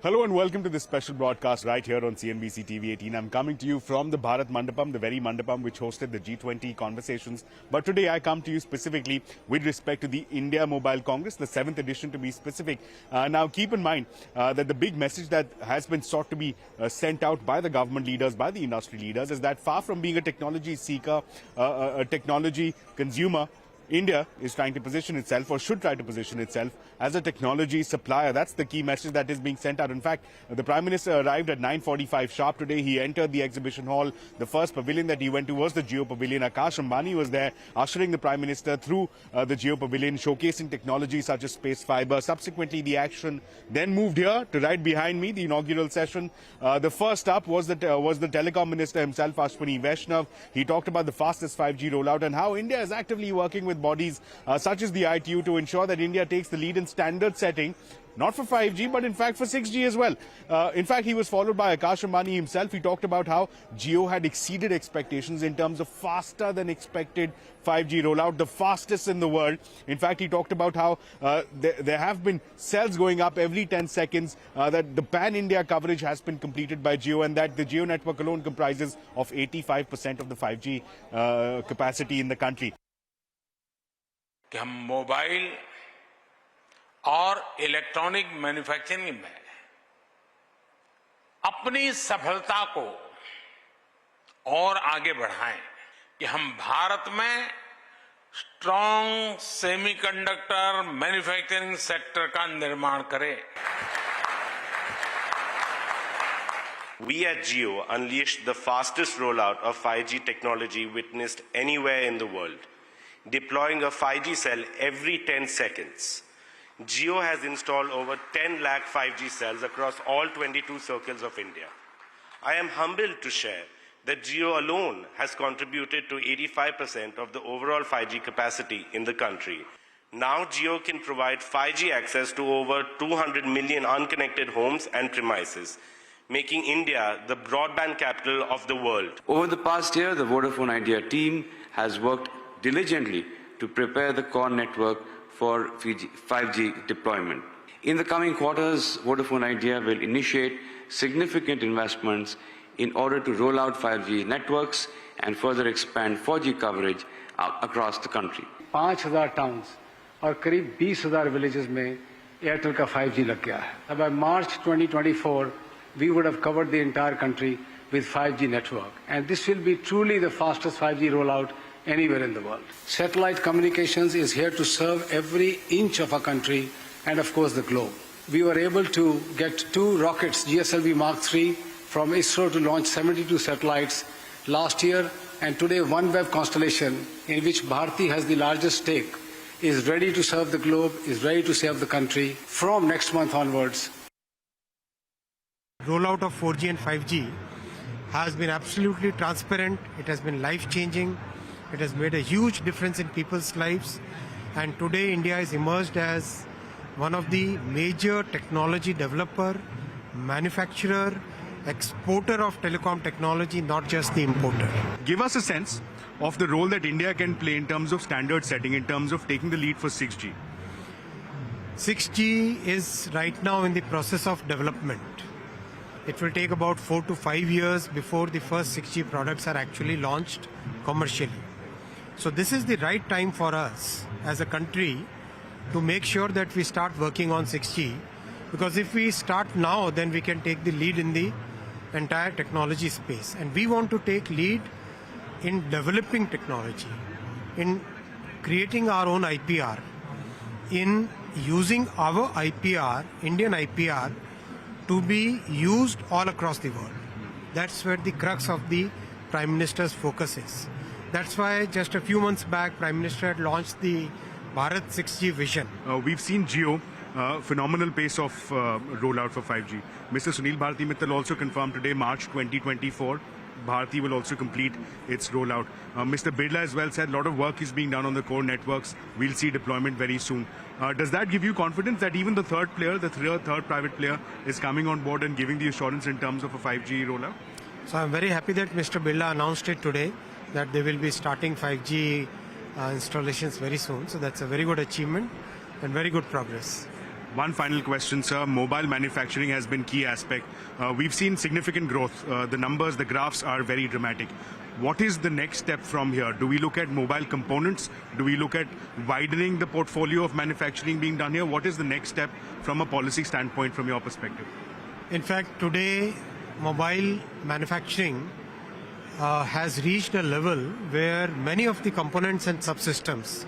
Hello and welcome to this special broadcast right here on CNBC TV 18. I'm coming to you from the Bharat Mandapam, the very Mandapam which hosted the G20 conversations. But today I come to you specifically with respect to the India Mobile Congress, the 7th edition to be specific. Now keep in mind that the big message that has been sought to be sent out by the government leaders, by the industry leaders, is that far from being a technology seeker, a technology consumer, India is trying to position itself, or should try to position itself, as a technology supplier. That's the key message that is being sent out. In fact, the Prime Minister arrived at 9:45 sharp today. He entered the exhibition hall. The first pavilion that he went to was the Jio Pavilion. Akash Ambani was there, ushering the Prime Minister through the Jio Pavilion, showcasing technology such as space fiber. Subsequently, the action then moved here to right behind me, the inaugural session. The first up was the Telecom Minister himself, Ashwini Vaishnav. He talked about the fastest 5G rollout and how India is actively working with bodies such as the ITU to ensure that India takes the lead in standard setting, not for 5G, but in fact for 6G as well. In fact, he was followed by Akash Ambani himself. He talked about how Jio had exceeded expectations in terms of faster than expected 5G rollout, the fastest in the world. In fact, he talked about how there have been cells going up every 10 seconds, that the pan-India coverage has been completed by Jio, and that the Jio network alone comprises of 85% of the 5G capacity in the country. कि हम mobile और electronic manufacturing में अपनी सफलता को और आगे बढ़ाएं, कि हम भारत में स्ट्रॉन्ग सेमीकंडक्टर मैन्युफैक्चरिंग सेक्टर का निर्माण करें. We at Jio unleashed the fastest rollout of 5G technology witnessed anywhere in the world, deploying a 5G cell every 10 seconds. Jio has installed over 10 lakh 5G cells across all 22 circles of India. I am humbled to share that Jio alone has contributed to 85% of the overall 5G capacity in the country. Now Jio can provide 5G access to over 200 million unconnected homes and premises, making India the broadband capital of the world. Over the past year, the Vodafone Idea team has worked diligently to prepare the core network for 5G deployment. In the coming quarters, Vodafone Idea will initiate significant investments in order to roll out 5G networks and further expand 4G coverage across the country. 5,000 towns और करीब 20,000 villages में Airtel का 5G लग गया है. By March 2024, we would have covered the entire country with 5G network, and this will be truly the fastest 5G rollout anywhere in the world. Satellite communications is here to serve every inch of our country and of course the globe. We were able to get 2 rockets, GSLV Mark III, from ISRO to launch 72 satellites last year, and today OneWeb constellation, in which Bharti has the largest stake, is ready to serve the globe, is ready to serve the country from next month onwards. Rollout of 4G and 5G has been absolutely transparent. It has been life-changing. It has made a huge difference in people's lives, and today India is emerged as one of the major technology developer, manufacturer, exporter of telecom technology, not just the importer. Give us a sense of the role that India can play in terms of standard setting, in terms of taking the lead for 6G. 6G is right now in the process of development. It will take about 4 to 5 years before the first 6G products are actually launched commercially. So this is the right time for us as a country to make sure that we start working on 6G, because if we start now, then we can take the lead in the entire technology space. And we want to take lead in developing technology, in creating our own IPR, in using our IPR, Indian IPR, to be used all across the world. That's where the crux of the Prime Minister's focus is. That's why just a few months back, Prime Minister had launched the Bharat 6G vision. We've seen Jio, phenomenal pace of rollout for 5G. Mr. Sunil Bharti Mittal also confirmed today, March 2024, Bharti will also complete its rollout. Mr. Birla as well said a lot of work is being done on the core networks. We'll see deployment very soon. Does that give you confidence that even the third player, the third private player, is coming on board and giving the assurance in terms of a 5G rollout? So I'm very happy that Mr. Birla announced it today, that they will be starting 5G installations very soon. So that's a very good achievement and very good progress. One final question, sir. Mobile manufacturing has been key aspect. We've seen significant growth. The numbers, the graphs are very dramatic. What is the next step from here? Do we look at mobile components? Do we look at widening the portfolio of manufacturing being done here? What is the next step from a policy standpoint from your perspective? In fact, today, mobile manufacturing has reached a level where many of the components and subsystems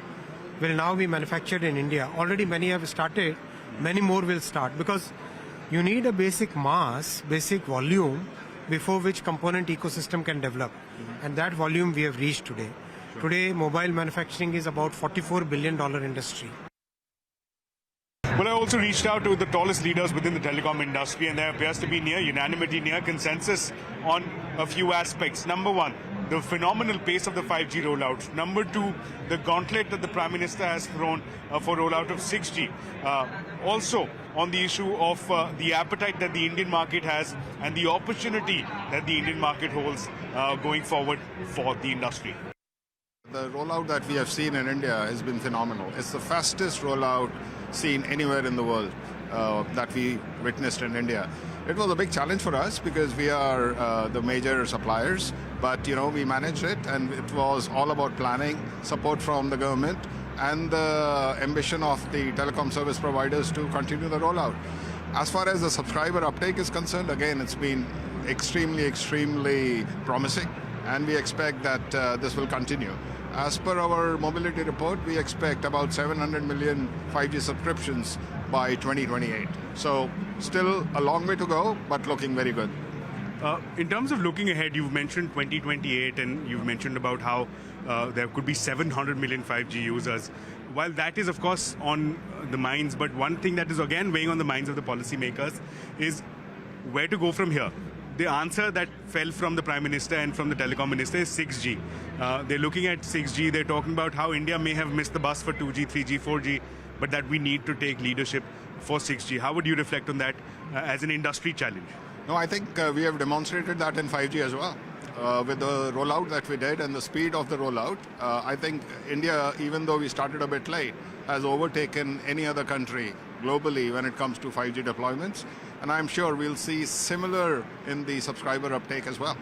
will now be manufactured in India. Already many have started, many more will start, because you need a basic mass, basic volume before which component ecosystem can develop. And that volume we have reached today. Today, mobile manufacturing is about $44 billion industry. Well, I also reached out to the tallest leaders within the telecom industry, and there appears to be near unanimity, near consensus on a few aspects. Number one, the phenomenal pace of the 5G rollout. Number two, the gauntlet that the Prime Minister has thrown for rollout of 6G. Also, on the issue of the appetite that the Indian market has and the opportunity that the Indian market holds going forward for the industry. The rollout that we have seen in India has been phenomenal. It's the fastest rollout seen anywhere in the world that we witnessed in India. It was a big challenge for us because we are the major suppliers, but we managed it, and it was all about planning, support from the government, and the ambition of the telecom service providers to continue the rollout. As far as the subscriber uptake is concerned, again, it's been extremely promising, and we expect that this will continue. As per our mobility report, we expect about 700 million 5G subscriptions by 2028. So still a long way to go, but looking very good. In terms of looking ahead, you've mentioned 2028, and you've mentioned about how there could be 700 million 5G users. While that is, of course, on the minds, but one thing that is again weighing on the minds of the policymakers is where to go from here. The answer that fell from the Prime Minister and from the Telecom Minister is 6G. They're looking at 6G. They're talking about how India may have missed the bus for 2G, 3G, 4G, but that we need to take leadership for 6G. How would you reflect on that as an industry challenge? No, I think we have demonstrated that in 5G as well. With the rollout that we did and the speed of the rollout, I think India, even though we started a bit late, has overtaken any other country globally when it comes to 5G deployments. And I'm sure we'll see similar in the subscriber uptake as well.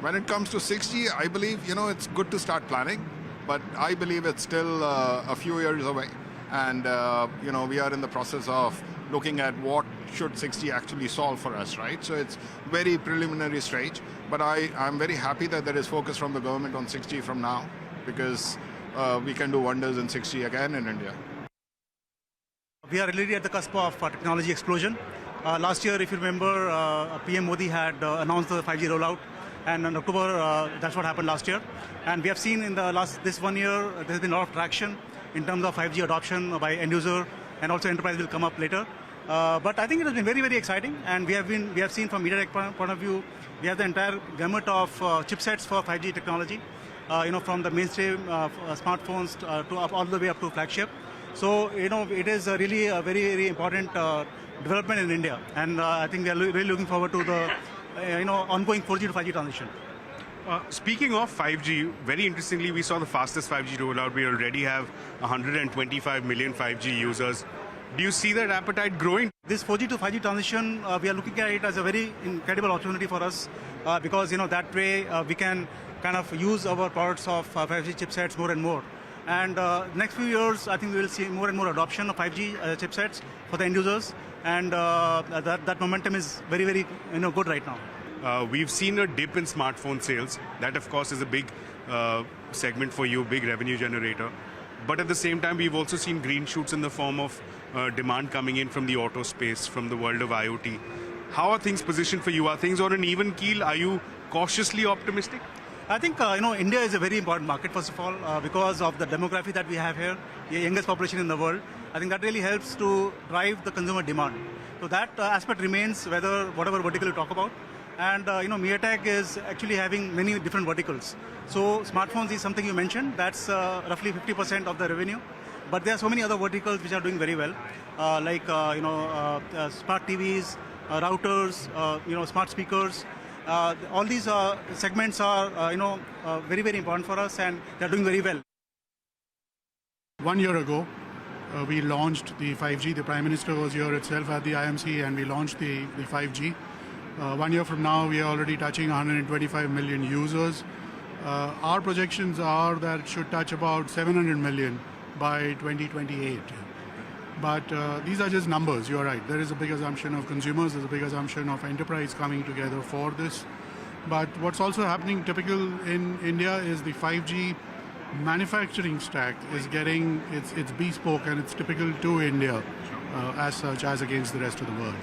When it comes to 6G, I believe, it's good to start planning, but I believe it's still a few years away. And, we are in the process of looking at what should 6G actually solve for us, right? So it's very preliminary stage, but I'm very happy that there is focus from the government on 6G from now, because we can do wonders in 6G again in India. We are really at the cusp of technology explosion. Last year, if you remember, PM Modi had announced the 5G rollout, and in October, that's what happened last year. And we have seen in this 1 year, there's been a lot of traction in terms of 5G adoption by end user, and also enterprise will come up later. But I think it has been very, very exciting, and we have seen from MediaTek point of view, we have the entire gamut of chipsets for 5G technology, from the mainstream smartphones to all the way up to flagship. So, it is really a very, very important development in India, and I think we are really looking forward to the ongoing 4G to 5G transition. Speaking of 5G, very interestingly, we saw the fastest 5G rollout. We already have 125 million 5G users. Do you see that appetite growing? This 4G to 5G transition, we are looking at it as a very incredible opportunity for us because that way we can kind of use our products of 5G chipsets more and more. And next few years, I think we will see more and more adoption of 5G chipsets for the end users, and that momentum is very, very good right now. We've seen a dip in smartphone sales. That, of course, is a big segment for you, big revenue generator. But at the same time, we've also seen green shoots in the form of demand coming in from the auto space, from the world of IoT. How are things positioned for you? Are things on an even keel? Are you cautiously optimistic? I think, India is a very important market, first of all, because of the demography that we have here, the youngest population in the world. I think that really helps to drive the consumer demand. So that aspect remains, whatever vertical you talk about. And, MediaTek is actually having many different verticals. So smartphones is something you mentioned. That's roughly 50% of the revenue. But there are so many other verticals which are doing very well, like, smart TVs, routers, smart speakers. All these segments are, very, very important for us, and they're doing very well. 1 year ago, we launched the 5G. The Prime Minister was here itself at the IMC and we launched the 5G. 1 year from now, we are already touching 125 million users. Our projections are that it should touch about 700 million by 2028. But these are just numbers, you're right. There is a big assumption of consumers, there's a big assumption of enterprise coming together for this. But what's also happening typical in India is the 5G manufacturing stack is getting, it's bespoke and it's typical to India as such, as against the rest of the world.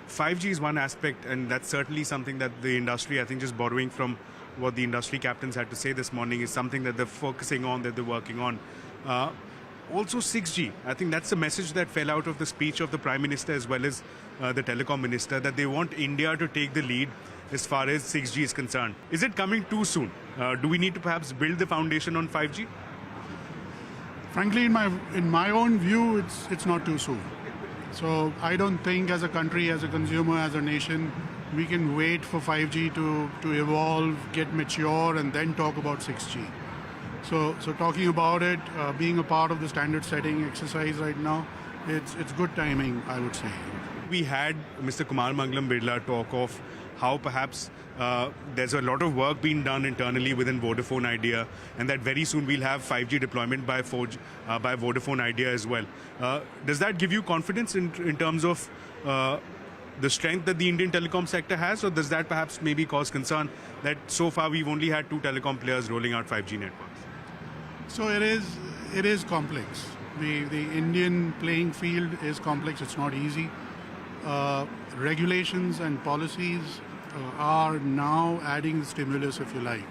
5G is one aspect, and that's certainly something that the industry, I think just borrowing from what the industry captains had to say this morning, is something that they're focusing on, that they're working on. Also 6G, I think that's a message that fell out of the speech of the Prime Minister as well as the Telecom Minister, that they want India to take the lead as far as 6G is concerned. Is it coming too soon? Do we need to perhaps build the foundation on 5G? Frankly, in my own view, it's not too soon. So I don't think as a country, as a consumer, as a nation, we can wait for 5G to evolve, get mature, and then talk about 6G. So talking about it, being a part of the standard setting exercise right now, it's good timing, I would say. We had Mr. Kumar Mangalam Birla talk of how perhaps there's a lot of work being done internally within Vodafone Idea, and that very soon we'll have 5G deployment by Vodafone Idea as well. Does that give you confidence in terms of the strength that the Indian telecom sector has, or does that perhaps maybe cause concern that so far we've only had 2 telecom players rolling out 5G networks? So it is complex. The Indian playing field is complex. It's not easy. Regulations and policies are now adding the stimulus, if you like.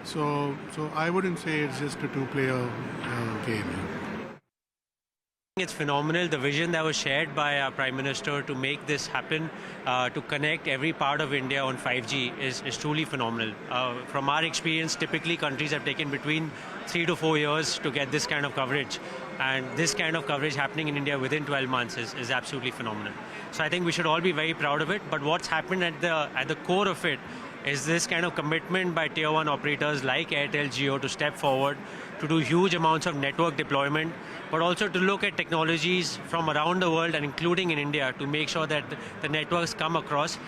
So I wouldn't say it's just a 2-player game. It's phenomenal. The vision that was shared by our Prime Minister to make this happen, to connect every part of India on 5G is truly phenomenal. From our experience, typically countries have taken between 3 to 4 years to get this kind of coverage. And this kind of coverage happening in India within 12 months is absolutely phenomenal. So I think we should all be very proud of it. But what's happened at the core of it is this kind of commitment by Tier 1 operators like Airtel Jio to step forward, to do huge amounts of network deployment, but also to look at technologies from around the world and including in India to make sure that the networks come across.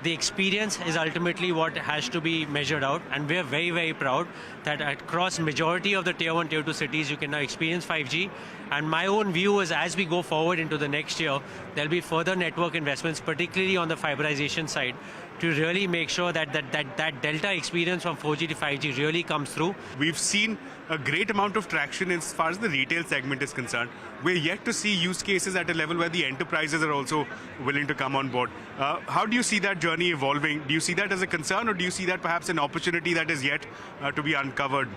The experience is ultimately what has to be measured out, and we're very, very proud that across majority of the Tier 1, Tier 2 cities, you can now experience 5G. And my own view is as we go forward into the next year, there'll be further network investments, particularly on the fiberization side, to really make sure that delta experience from 4G to 5G really comes through. We've seen a great amount of traction as far as the retail segment is concerned. We're yet to see use cases at a level where the enterprises are also willing to come on board. How do you see that journey evolving? Do you see that as a concern, or do you see that perhaps an opportunity that is yet to be uncovered?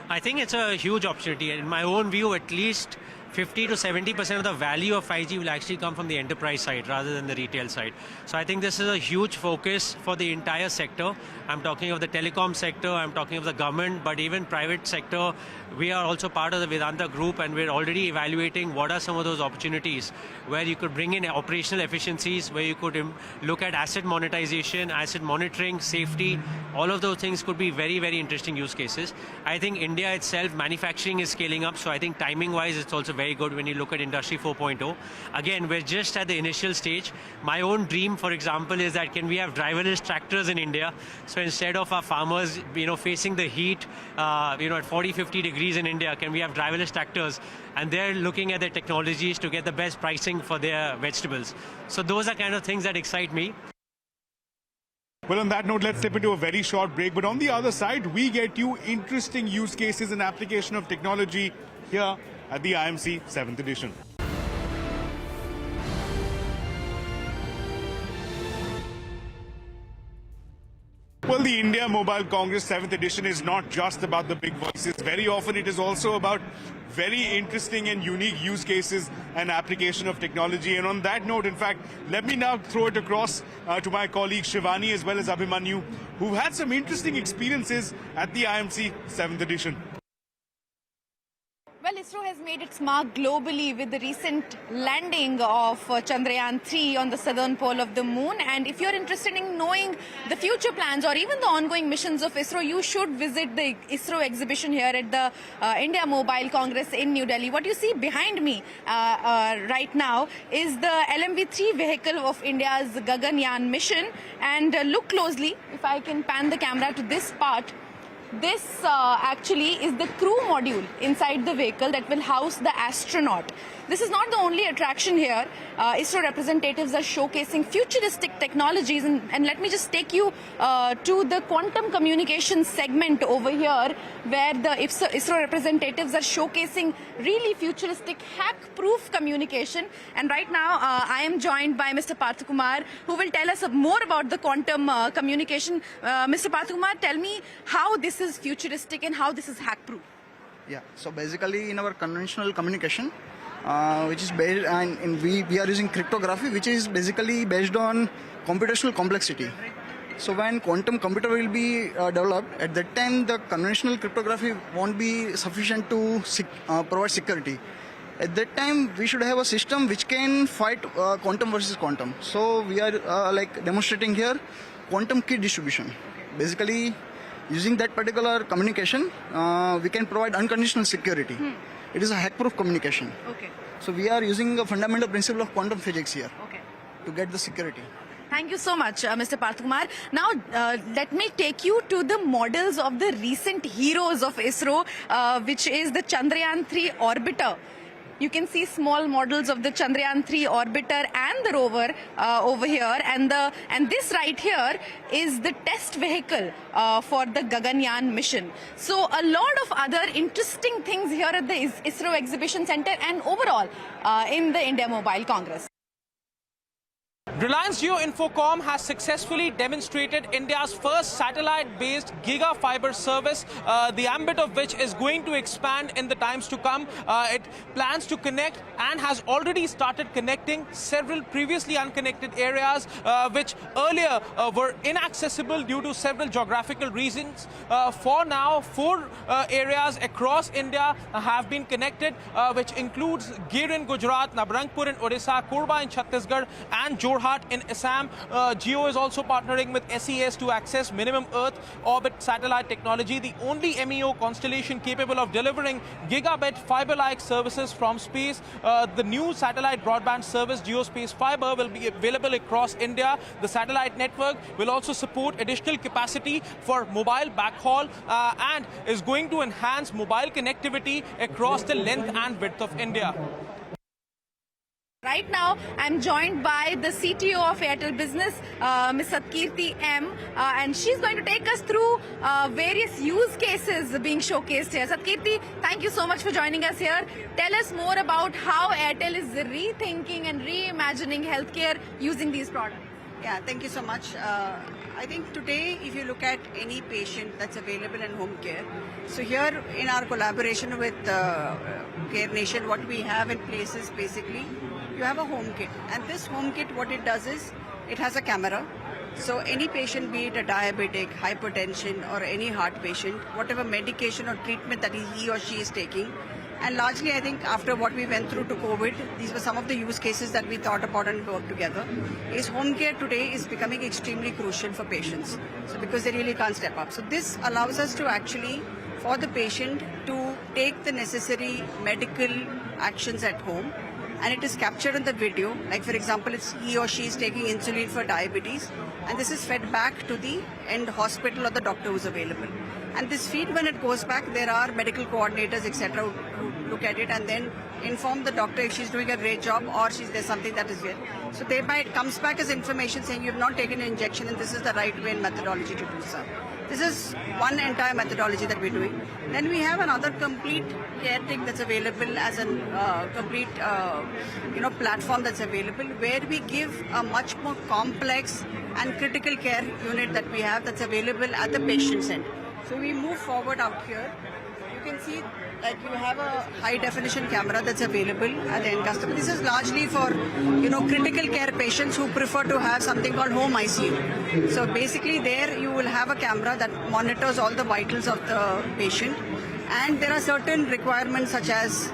I think it's a huge opportunity. In my own view, at least 50 to 70% of the value of 5G will actually come from the enterprise side rather than the retail side. So I think this is a huge focus for the entire sector. I'm talking of the telecom sector, I'm talking of the government, but even private sector. We are also part of the Vedanta group, and we're already evaluating what are some of those opportunities where you could bring in operational efficiencies, where you could look at asset monetization, asset monitoring, safety. All of those things could be very, very interesting use cases. I think India itself, manufacturing is scaling up, so I think timing-wise it's also very good when you look at Industry 4.0. Again, we're just at the initial stage. My own dream, for example, is that can we have driverless tractors in India? So instead of our farmers, facing the heat, at 40, 50 degrees in India, can we have driverless tractors? And they're looking at their technologies to get the best pricing for their vegetables. So those are kind of things that excite me. Well, on that note, let's step into a very short break. But on the other side, we get you interesting use cases and application of technology here at the IMC 7th edition. Well, the India Mobile Congress 7th edition is not just about the big voices. Very often it is also about very interesting and unique use cases and application of technology. And on that note, in fact, let me now throw it across to my colleagues Shivani as well as Abhimanyu, who've had some interesting experiences at the IMC 7th edition. Well, ISRO has made its mark globally with the recent landing of Chandrayaan-3 on the southern pole of the moon. And if you're interested in knowing the future plans or even the ongoing missions of ISRO, you should visit the ISRO exhibition here at the India Mobile Congress in New Delhi. What you see behind me right now is the LMV-3 vehicle of India's Gaganyaan mission. And look closely, if I can pan the camera to this part. This actually is the crew module inside the vehicle that will house the astronaut. This is not the only attraction here. ISRO representatives are showcasing futuristic technologies, and let me just take you to the quantum communication segment over here, where the ISRO representatives are showcasing really futuristic hack-proof communication. And right now, I am joined by Mr. Parthakumar, who will tell us more about the quantum communication. Mr. Parthakumar, tell me how this is futuristic and how this is hack-proof. Yeah, so basically in our conventional communication, which is based and we are using cryptography, which is basically based on computational complexity. So when quantum computer will be developed, at that time the conventional cryptography won't be sufficient to provide security. At that time we should have a system which can fight quantum versus quantum. So we are like demonstrating here quantum key distribution. Basically using that particular communication, we can provide unconditional security. It is a hack-proof communication. Okay. So we are using a fundamental principle of quantum physics here to get the security. Thank you so much, Mr. Parthakumar. Now, let me take you to the models of the recent heroes of ISRO, which is the Chandrayaan-3 orbiter. You can see small models of the Chandrayaan-3 orbiter and the rover over here, and this right here is the test vehicle for the Gaganyaan mission. So a lot of other interesting things here at the ISRO Exhibition Center and overall in the India Mobile Congress. Reliance Jio Infocom has successfully demonstrated India's first satellite-based giga-fiber service, the ambit of which is going to expand in the times to come. It plans to connect and has already started connecting several previously unconnected areas which earlier were inaccessible due to several geographical reasons. For now, 4 areas across India have been connected, which includes Gir in Gujarat, Nabarangpur in Odisha, Korba in Chhattisgarh, and Jorhat in Assam. Jio is also partnering with SES to access minimum Earth orbit satellite technology, the only MEO constellation capable of delivering gigabit fiber-like services from space. The new satellite broadband service, Geospace Fiber, will be available across India. The satellite network will also support additional capacity for mobile backhaul and is going to enhance mobile connectivity across the length and width of India. Right now, I'm joined by the CTO of Airtel Business, Ms. Satkirti M, and she's going to take us through various use cases being showcased here. Satkirti, thank you so much for joining us here. Tell us more about how Airtel is rethinking and reimagining healthcare using these products. Yeah, thank you so much. I think today, if you look at any patient that's available in home care, so here in our collaboration with Care Nation, what we have in place is basically you have a home kit, and this home kit, what it does is it has a camera. So any patient, be it a diabetic, hypertension, or any heart patient, whatever medication or treatment that he or she is taking, and largely I think after what we went through to COVID, these were some of the use cases that we thought about and worked together, is home care today is becoming extremely crucial for patients. So because they really can't step up. So this allows us to actually, for the patient to take the necessary medical actions at home, and it is captured in the video. Like for example, it's he or she is taking insulin for diabetes, and this is fed back to the end hospital or the doctor who's available. And this feed, when it goes back, there are medical coordinators, etc., who look at it and then inform the doctor if she's doing a great job or there's something that is weird. So thereby it comes back as information saying you have not taken an injection and this is the right way and methodology to do so. This is one entire methodology that we're doing. Then we have another complete care thing that's available as a complete platform that's available, where we give a much more complex and critical care unit that we have that's available at the patient's end. So we move forward out here. You can see that you have a high definition camera that's available at the end customer. This is largely for critical care patients who prefer to have something called home ICU. So basically there you will have a camera that monitors all the vitals of the patient, And there are certain requirements such as,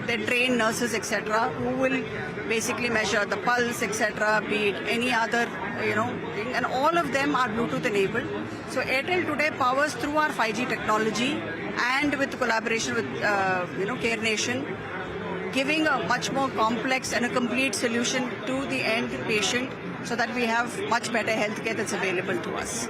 they train nurses, etc., who will basically measure the pulse, etc., be it any other, thing. And all of them are Bluetooth enabled. So Airtel today powers through our 5G technology and with collaboration with, Care Nation, giving a much more complex and a complete solution to the end patient so that we have much better healthcare that's available to us.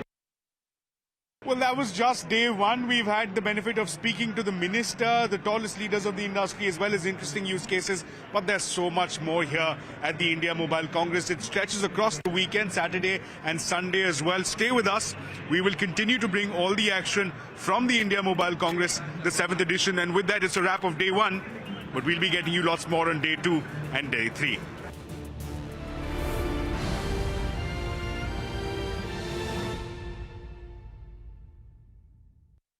Well, that was just day one. We've had the benefit of speaking to the minister, the tallest leaders of the industry, as well as interesting use cases. But there's so much more here at the India Mobile Congress. It stretches across the weekend, Saturday and Sunday as well. Stay with us. We will continue to bring all the action from the India Mobile Congress, the 7th edition. And with that, it's a wrap of day one. But we'll be getting you lots more on day 2 and day 3.